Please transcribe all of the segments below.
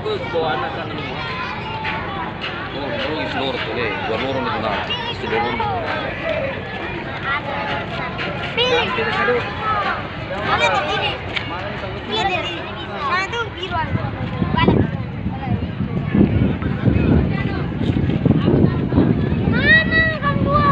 Terus bawa anak kan ini. Oh, seluruh tuh deh. Dua loro itu nah. Seluruh. Pilih. Mana tuh ini? Iya dari sana tuh biru ada. Balik. Mana Kang Dua?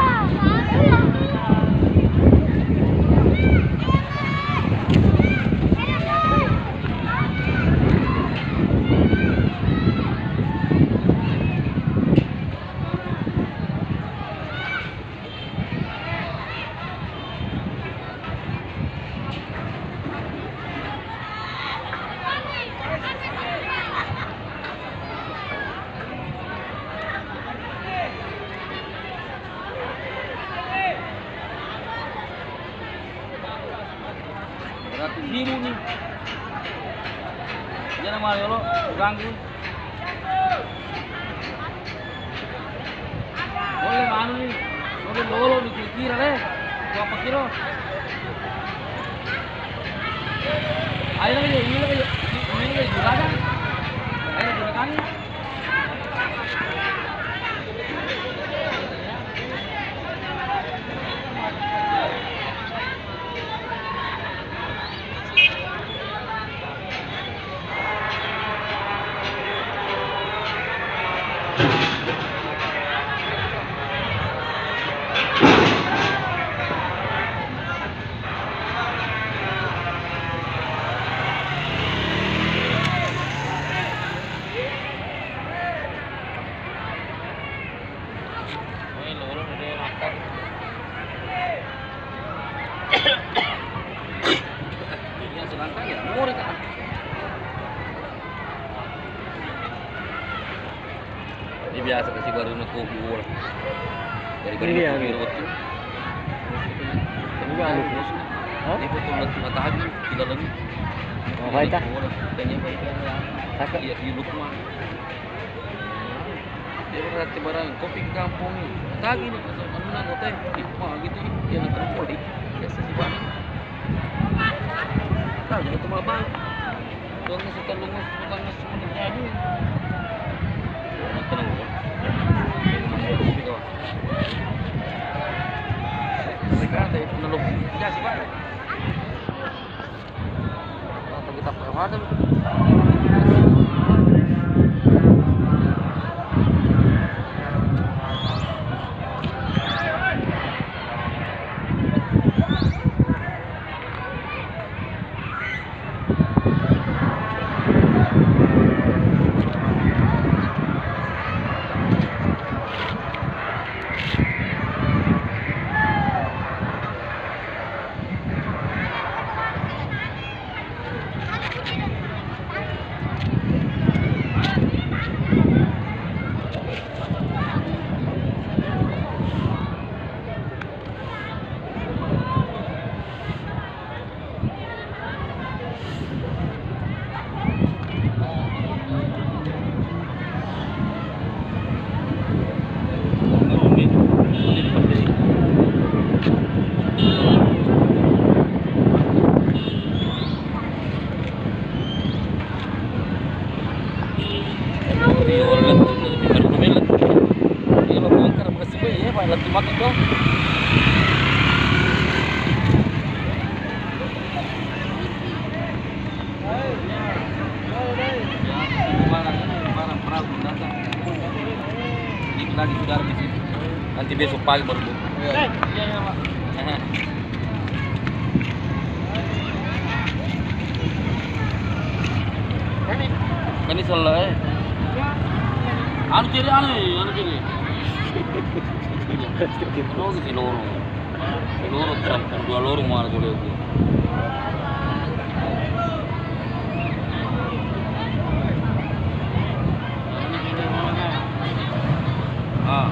Berarti biru nih. Jangan malu lo, ganggu. Boleh mana nih? Boleh lolo di kira deh. Berapa kilo? Ayo lagi, ini lagi juragan. Ayo juragan. Ini biasa kasih baru nutup gula. Dari Ini dia, biru ini. itu. Ini kan anu. Hah? Ini betul matahari tidak lagi. Oh, baik tak? Tanya baik ya. Kakak. Iya di rumah. Dia berarti barang kopi ke kampung nih. Tagi nih pasal mana teh di rumah gitu dia nak terpol di biasa sih bang. Tahu jangan cuma bang. Lungus suka lungus bukan semua terjadi. Tenang kok. Kopi kawan. Mereka ada penolong ya sih bang. Atau kita perhatikan. Makan dong. Perahu datang. Ini lagi sudah di sini. Nanti besok pagi baru. Iya, Pak. Ini selesai. Anu kiri. Loro si loro. Loro sampai dua loro mana boleh itu. Ah.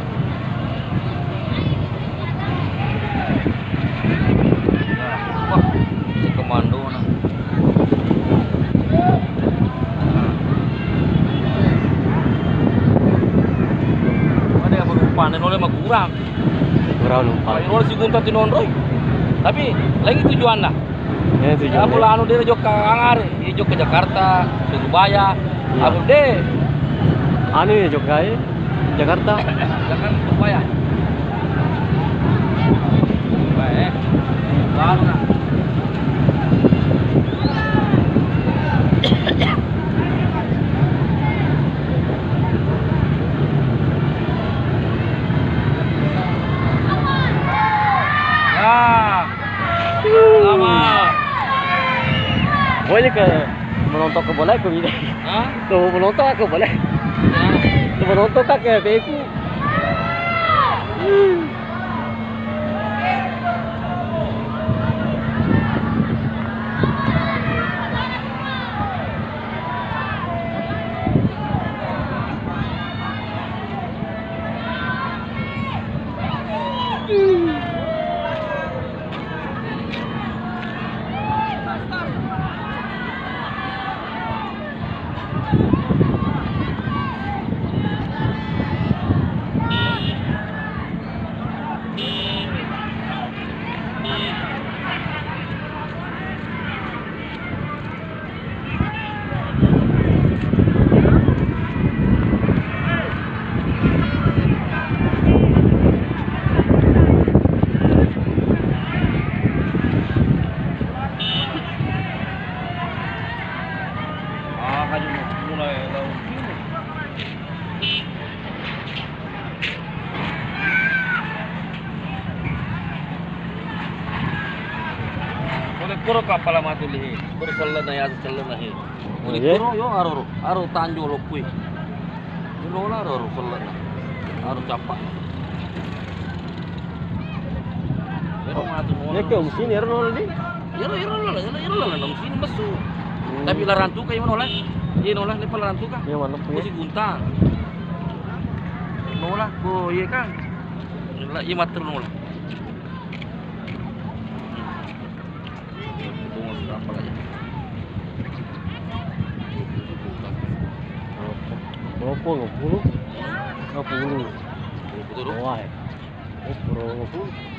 Wah, komando nah. Ada yang panen oleh mah kurang. Kurang lupa. Kalau si gunta tinonroy. Tapi lagi tujuan dah. Ya tujuan. Ya pula anu dia jok ke Angare, dia jok ke Jakarta, Surabaya, Iya. Abu deh. Anu ya Jogja ya? Jakarta. Jangan lupa ya. Baik. Baru nak. Ya. Lama. Boleh ke menonton ke bola aku ini. Hah? Tuh menonton aku boleh. Nah. Tuh menonton tak ke aku. Mulai tahun ini. Boleh kuro kapal matu lihi, kuro salah na yas salah na hi. Boleh Iya. kuro yo aro tanjo lokui. Yo lah aro salah na, aro capak. Pero matu mo. Ya ke mesin ya nol di. Yero lah, nam sini masuk. Tapi larantu kayak mana lah? Iya nolah, lepas larantu kah? Ya mana Aku punya? si guntang. Nolah, ko iya kan? Nolah, iya mater nolah. Tunggu apa lagi? Berapa 50? 50. Betul. Wah. 50.